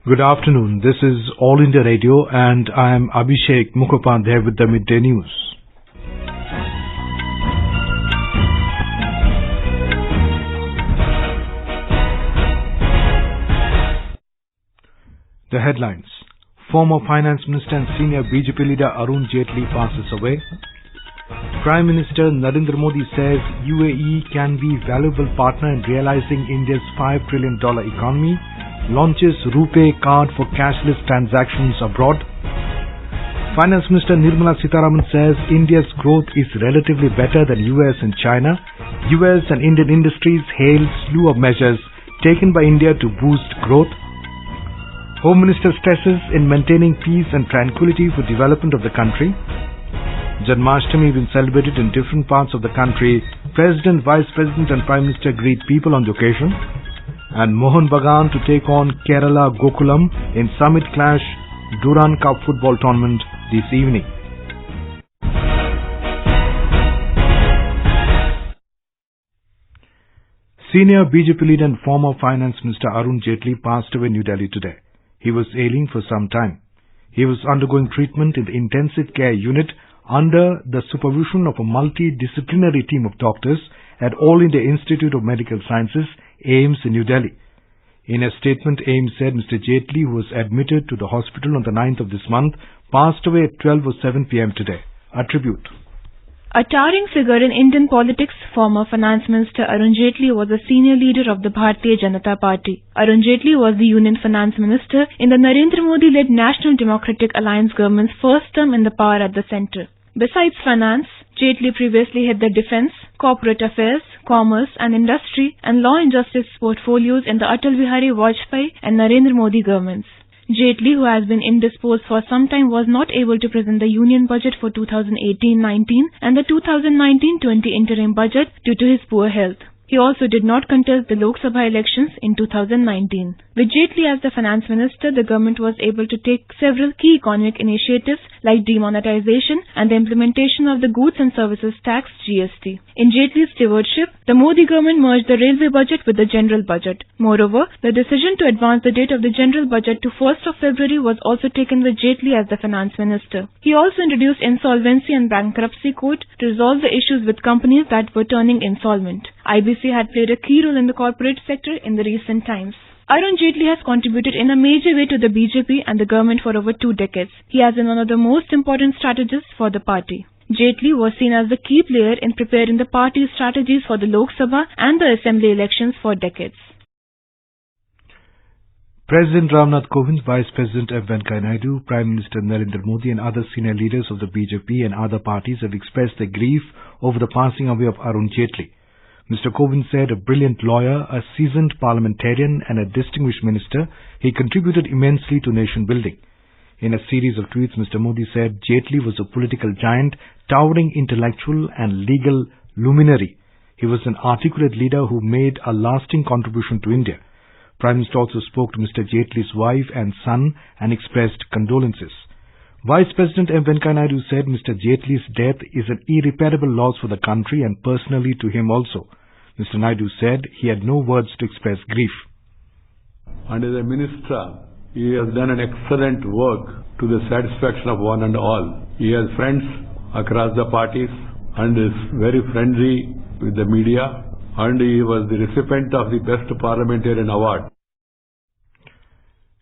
Good afternoon. This is All India Radio and I am Abhishek Mukhopadhyay with the midday news. The headlines. Former Finance Minister and senior BJP leader Arun Jaitley passes away. Prime Minister Narendra Modi says UAE can be a valuable partner in realizing India's $5 trillion economy. Launches Rupay card for cashless transactions abroad. Finance Minister Nirmala Sitharaman says India's growth is relatively better than US and China. US and Indian industries hail slew of measures taken by India to boost growth. Home Minister stresses in maintaining peace and tranquility for development of the country. Janmashtami been celebrated in different parts of the country. President, Vice President and Prime Minister greet people on the occasion. And Mohun Bagan to take on Kerala Gokulam in Summit Clash Durand Cup Football tournament this evening. Senior BJP leader and former Finance Minister Arun Jaitley passed away in New Delhi today. He was ailing for some time. He was undergoing treatment in the intensive care unit under the supervision of a multidisciplinary team of doctors at All India Institute of Medical Sciences, AIIMS in New Delhi. In a statement, AIIMS said Mr. Jaitley, who was admitted to the hospital on the 9th of this month, passed away at 12:07 p.m. today. A tribute. A towering figure in Indian politics, former Finance Minister Arun Jaitley was a senior leader of the Bharatiya Janata Party. Arun Jaitley was the Union Finance Minister in the Narendra Modi-led National Democratic Alliance government's first term in the power at the centre. Besides finance, Jaitley previously had the defence, corporate affairs, commerce and industry and law and justice portfolios in the Atal Bihari Vajpayee and Narendra Modi governments. Jaitley, who has been indisposed for some time, was not able to present the union budget for 2018-19 and the 2019-20 interim budget due to his poor health. He also did not contest the Lok Sabha elections in 2019. With Jaitley as the finance minister, the government was able to take several key economic initiatives like demonetization and the implementation of the Goods and Services Tax (GST). In Jaitley's stewardship, the Modi government merged the railway budget with the general budget. Moreover, the decision to advance the date of the general budget to 1st of February was also taken with Jaitley as the finance minister. He also introduced insolvency and bankruptcy court to resolve the issues with companies that were turning insolvent. IBC had played a key role in the corporate sector in the recent times. Arun Jaitley has contributed in a major way to the BJP and the government for over 2 decades. He has been one of the most important strategists for the party. Jaitley was seen as the key player in preparing the party's strategies for the Lok Sabha and the Assembly elections for decades. President Ramnath Kovind, Vice President M. Venkaiah Naidu, Prime Minister Narendra Modi and other senior leaders of the BJP and other parties have expressed their grief over the passing away of Arun Jaitley. Mr. Kovind said, a brilliant lawyer, a seasoned parliamentarian and a distinguished minister, he contributed immensely to nation building. In a series of tweets, Mr. Modi said Jaitley was a political giant, towering intellectual and legal luminary. He was an articulate leader who made a lasting contribution to India. Prime Minister also spoke to Mr. Jaitley's wife and son and expressed condolences. Vice President M. Venkaiah Naidu said Mr. Jaitley's death is an irreparable loss for the country and personally to him also. Mr. Naidu said he had no words to express grief. And as a minister, he has done an excellent work to the satisfaction of one and all. He has friends across the parties and is very friendly with the media, and he was the recipient of the Best Parliamentarian Award.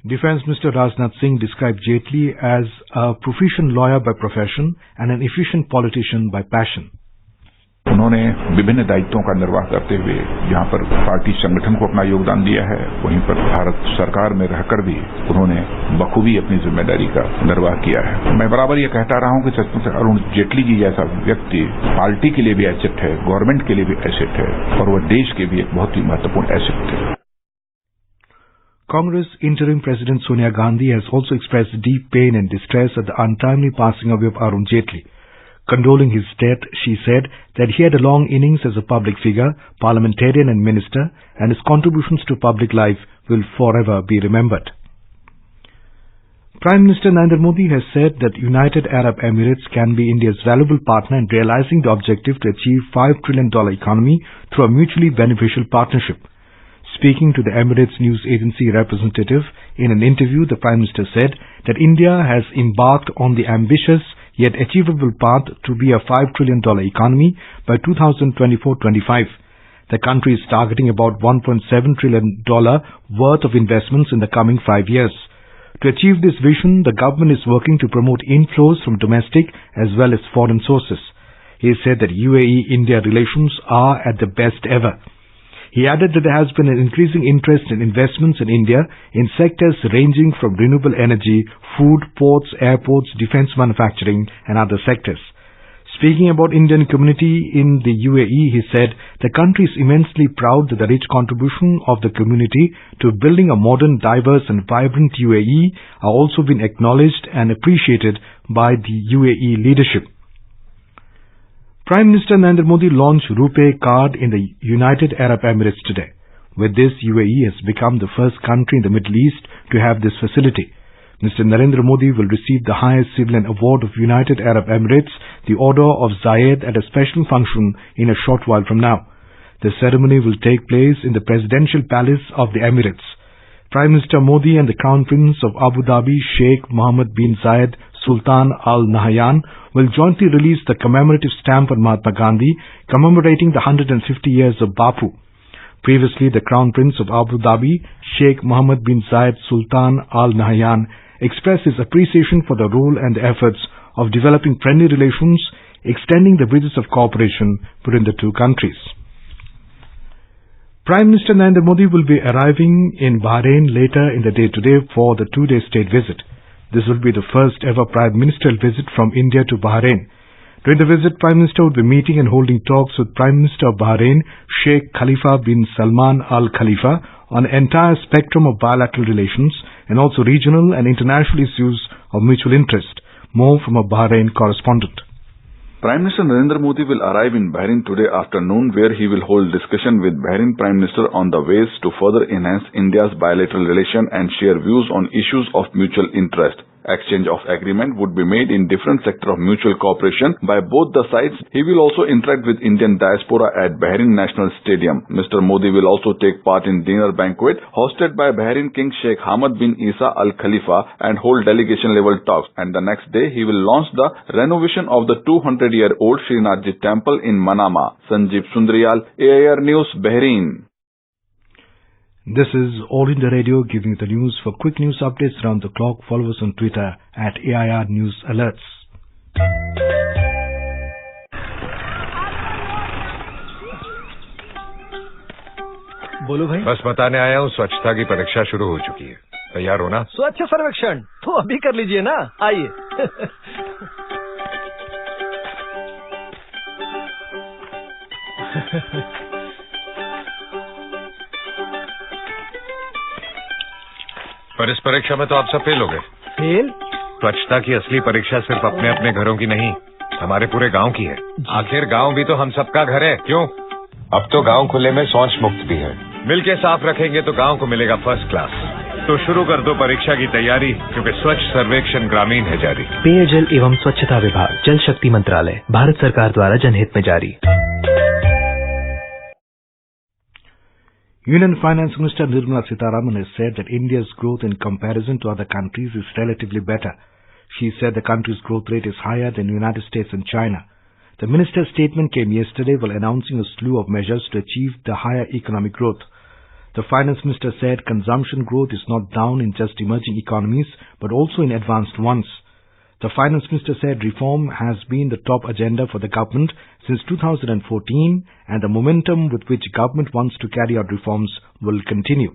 Defence Minister Rajnath Singh described Jaitley as a proficient lawyer by profession and an efficient politician by passion. उन्होंने विभिन्न दायित्वों का निर्वाह करते हुए जहां पर party संगठन को अपना योगदान दिया है, वहीं पर भारत सरकार में रहकर भी उन्होंने बखूबी अपनी जिम्मेदारी का निर्वाह किया है। मैं बराबर ये कहता रहा हूं कि सचमुच अरुण जेटली जी जैसा व्यक्ति पार्टी के लिए भी एसेट है, गवर्नमेंट के लिए भी एसेट है और वह देश के भी एक बहुत ही महत्वपूर्ण एसेट है। Congress Interim President Sonia Gandhi has also expressed deep pain and distress at the untimely passing away of Arun Jaitley. Condoling his death, she said that he had a long innings as a public figure, parliamentarian and minister, and his contributions to public life will forever be remembered. Prime Minister Narendra Modi has said that United Arab Emirates can be India's valuable partner in realizing the objective to achieve $5 trillion economy through a mutually beneficial partnership. Speaking to the Emirates news agency representative In an interview, the Prime Minister said that India has embarked on the ambitious yet achievable path to be a $5 trillion economy by 2024-25. The country is targeting about $1.7 trillion worth of investments in the coming 5 years. To achieve this vision, the government is working to promote inflows from domestic as well as foreign sources. He said that UAE-India relations are at the best ever. He added that there has been an increasing interest in investments in India in sectors ranging from renewable energy, food, ports, airports, defense manufacturing and other sectors. Speaking about Indian community in the UAE, he said the country is immensely proud that the rich contribution of the community to building a modern, diverse and vibrant UAE are also been acknowledged and appreciated by the UAE leadership. Prime Minister Narendra Modi launched Rupay card in the United Arab Emirates today. With this, UAE has become the first country in the Middle East to have this facility. Mr. Narendra Modi will receive the highest civilian award of United Arab Emirates, the Order of Zayed, at a special function in a short while from now. The ceremony will take place in the Presidential Palace of the Emirates. Prime Minister Modi and the Crown Prince of Abu Dhabi, Sheikh Mohammed bin Zayed Sultan Al Nahyan, will jointly release the commemorative stamp on Mahatma Gandhi, commemorating the 150 years of Bapu. Previously, the Crown Prince of Abu Dhabi, Sheikh Mohammed bin Zayed Sultan Al Nahyan, expressed his appreciation for the role and the efforts of developing friendly relations, extending the bridges of cooperation between the two countries. Prime Minister Narendra Modi will be arriving in Bahrain later in the day today for the 2-day state visit. This will be the first ever Prime Ministerial visit from India to Bahrain. During the visit, Prime Minister would be meeting and holding talks with Prime Minister of Bahrain, Sheikh Khalifa bin Salman Al Khalifa, on an entire spectrum of bilateral relations and also regional and international issues of mutual interest. More from a Bahrain correspondent. Prime Minister Narendra Modi will arrive in Bahrain today afternoon, where he will hold discussion with Bahrain Prime Minister on the ways to further enhance India's bilateral relation and share views on issues of mutual interest. Exchange of agreement would be made in different sectors of mutual cooperation by both the sides. He will also interact with Indian diaspora at Bahrain National Stadium. Mr. Modi will also take part in dinner banquet hosted by Bahrain King Sheikh Hamad bin Isa Al Khalifa and hold delegation level talks. And the next day he will launch the renovation of the 200-year-old Srinathji temple in Manama. Sanjeev Sundariyal, AIR News, Bahrain. This is All India Radio giving you the news. For quick news updates around the clock, follow us on Twitter at AIR News Alerts. बोलो भाई। बस बताने आया हूँ, स्वच्छता की परीक्षा शुरू हो चुकी है। तैयार हो ना? स्वच्छ सर्वेक्षण तो अभी कर लीजिए ना, आइए। पर इस परीक्षा में तो आप सब फेल हो गए। फेल? स्वच्छता की असली परीक्षा सिर्फ अपने अपने घरों की नहीं, हमारे पूरे गांव की है। आखिर गांव भी तो हम सबका घर है, क्यों? अब तो गांव खुले में शौच मुक्त भी है। मिलके साफ रखेंगे तो गांव को मिलेगा फर्स्ट क्लास। तो शुरू कर दो परीक्षा की तैयारी, क्योंकि स्वच्छ सर्वेक्षण ग्रामीण है जारी। पेयजल एवं स्वच्छता विभाग, जल शक्ति मंत्रालय, भारत सरकार द्वारा जनहित में जारी। Union Finance Minister Nirmala Sitharaman has said that India's growth in comparison to other countries is relatively better. She said the country's growth rate is higher than the United States and China. The minister's statement came yesterday while announcing a slew of measures to achieve the higher economic growth. The finance minister said consumption growth is not down in just emerging economies, but also in advanced ones. The finance minister said reform has been the top agenda for the government since 2014, and the momentum with which government wants to carry out reforms will continue.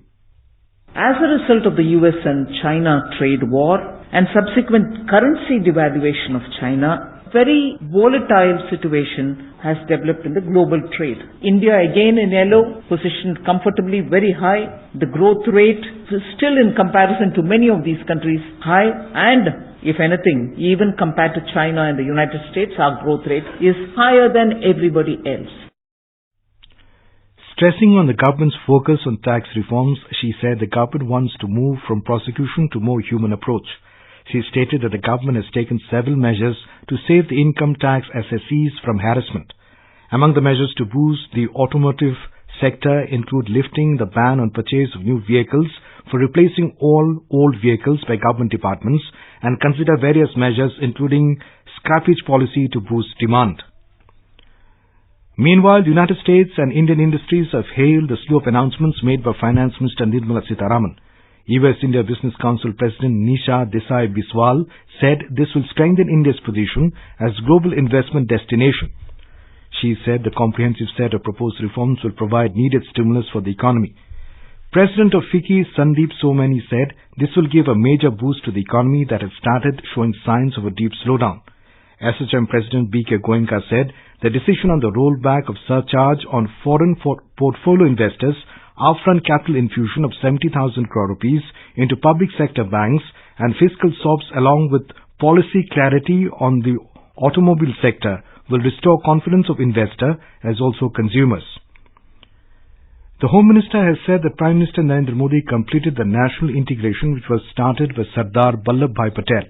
As a result of the US and China trade war and subsequent currency devaluation of China, very volatile situation has developed in the global trade. India again in yellow, positioned comfortably very high. The growth rate is still in comparison to many of these countries high, and if anything, even compared to China and the United States, our growth rate is higher than everybody else. Stressing on the government's focus on tax reforms, she said the government wants to move from prosecution to more human approach. She stated that the government has taken several measures to save the income tax assessees from harassment. Among the measures to boost the automotive sector include lifting the ban on purchase of new vehicles for replacing all old vehicles by government departments and consider various measures including scrappage policy to boost demand. Meanwhile, the United States and Indian industries have hailed the slew of announcements made by Finance Minister Nirmala Sitharaman. US-India Business Council President Nisha Desai Biswal said this will strengthen India's position as global investment destination. She said the comprehensive set of proposed reforms will provide needed stimulus for the economy. President of FICCI, Sandeep Somani, said this will give a major boost to the economy that has started showing signs of a deep slowdown. SHM President B.K. Goenka said the decision on the rollback of surcharge on foreign portfolio investors, upfront capital infusion of 70,000 crore rupees into public sector banks and fiscal sops along with policy clarity on the automobile sector will restore confidence of investor as also consumers. The Home Minister has said that Prime Minister Narendra Modi completed the national integration which was started with Sardar Vallabhbhai Patel.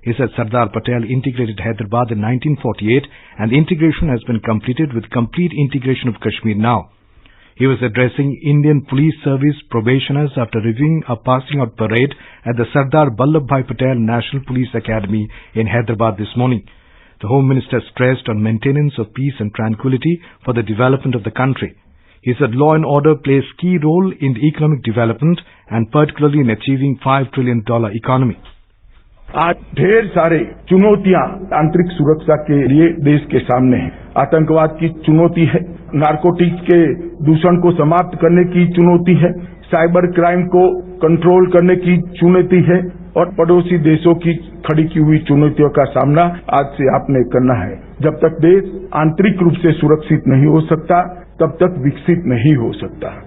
He said Sardar Patel integrated Hyderabad in 1948 and the integration has been completed with complete integration of Kashmir now. He was addressing Indian Police Service probationers after reviewing a passing out parade at the Sardar Vallabhbhai Patel National Police Academy in Hyderabad this morning. The Home Minister stressed on maintenance of peace and tranquility for the development of the country. He said law and order plays key role in the economic development and particularly in achieving $5 trillion economy. आज ढेर सारे चुनौतियां आंतरिक सुरक्षा के लिए देश के सामने हैं। आतंकवाद की चुनौती है, नारकोटिक्स के दूषण को समाप्त करने की चुनौती है, साइबर क्राइम को कंट्रोल करने की चुनौती है और पड़ोसी देशों की खड़ी की हुई चुनौतियों का सामना आज से आपने करना है। जब तक देश आंतरिक रूप से सुरक्षित नहीं हो सकता, तब तक विकसित नहीं हो सकता।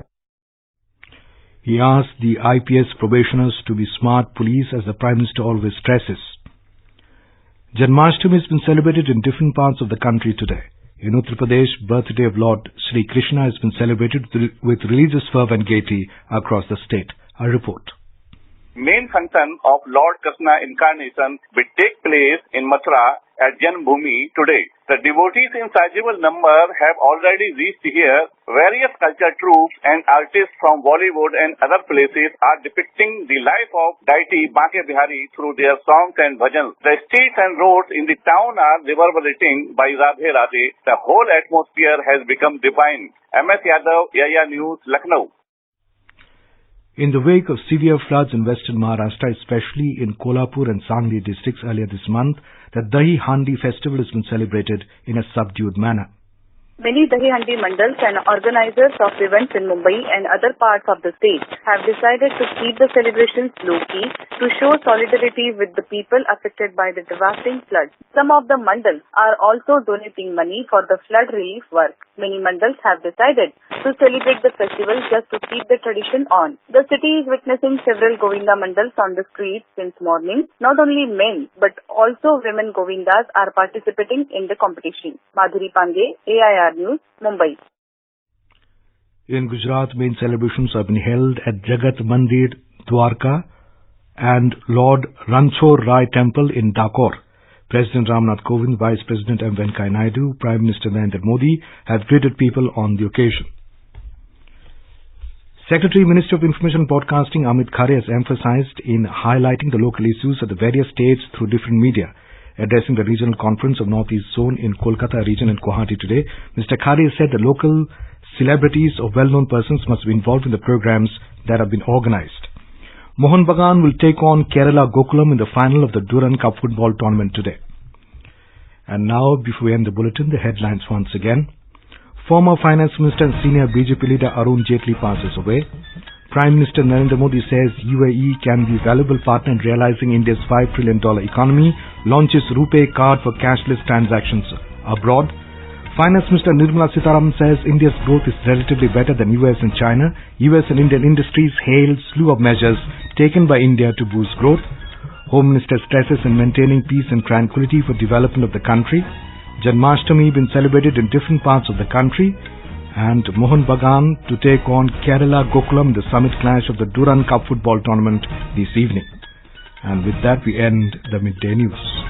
He asked the IPS probationers to be smart police as the Prime Minister always stresses. Janmashtami has been celebrated in different parts of the country today. In Uttar Pradesh, birthday of Lord Sri Krishna has been celebrated with religious fervour and gaiety across the state. A report. Main function of Lord Krishna incarnation will take place in Mathura at Janmashtami today. The devotees in sizable number have already reached here. Various culture troupes and artists from Bollywood and other places are depicting the life of deity Banke Bihari through their songs and bhajans. The streets and roads in the town are reverberating by Radhe Radhe. The whole atmosphere has become divine. MS Yadav, Yaya News, Lucknow. In the wake of severe floods in western Maharashtra, especially in Kolhapur and Sangli districts earlier this month, the Dahi Handi festival has been celebrated in a subdued manner. Many Dahi Handi mandals and organizers of events in Mumbai and other parts of the state have decided to keep the celebrations low-key to show solidarity with the people affected by the devastating floods. Some of the mandals are also donating money for the flood relief work. Many mandals have decided to celebrate the festival just to keep the tradition on. The city is witnessing several Govinda mandals on the streets since morning. Not only men but also women Govindas are participating in the competition. Madhuri Pandey, AIR News, Mumbai. In Gujarat, main celebrations have been held at Jagat Mandir, Dwarka and Lord Ranchor Rai Temple in Dakor. President Ramnath Kovind, Vice President M. Venkaiah Naidu, Prime Minister Narendra Modi have greeted people on the occasion. Secretary Minister of Information and Broadcasting Amit Khare has emphasized in highlighting the local issues of the various states through different media. Addressing the regional conference of Northeast Zone in Kolkata region and Guwahati today, Mr. Khare said the local celebrities or well-known persons must be involved in the programs that have been organized. Mohun Bagan will take on Kerala Gokulam in the final of the Durand Cup Football tournament today. And now, before we end the bulletin, the headlines once again. Former Finance Minister and senior BJP leader Arun Jaitley passes away. Prime Minister Narendra Modi says UAE can be a valuable partner in realizing India's $5 trillion economy, launches Rupay card for cashless transactions abroad. Finance Minister Nirmala Sitharaman says India's growth is relatively better than US and China. US and Indian industries hail slew of measures taken by India to boost growth. Home Minister stresses in maintaining peace and tranquility for development of the country. Janmashtami been celebrated in different parts of the country. And Mohun Bagan to take on Kerala Gokulam, the summit clash of the Durand Cup Football tournament this evening. And with that we end the midday news.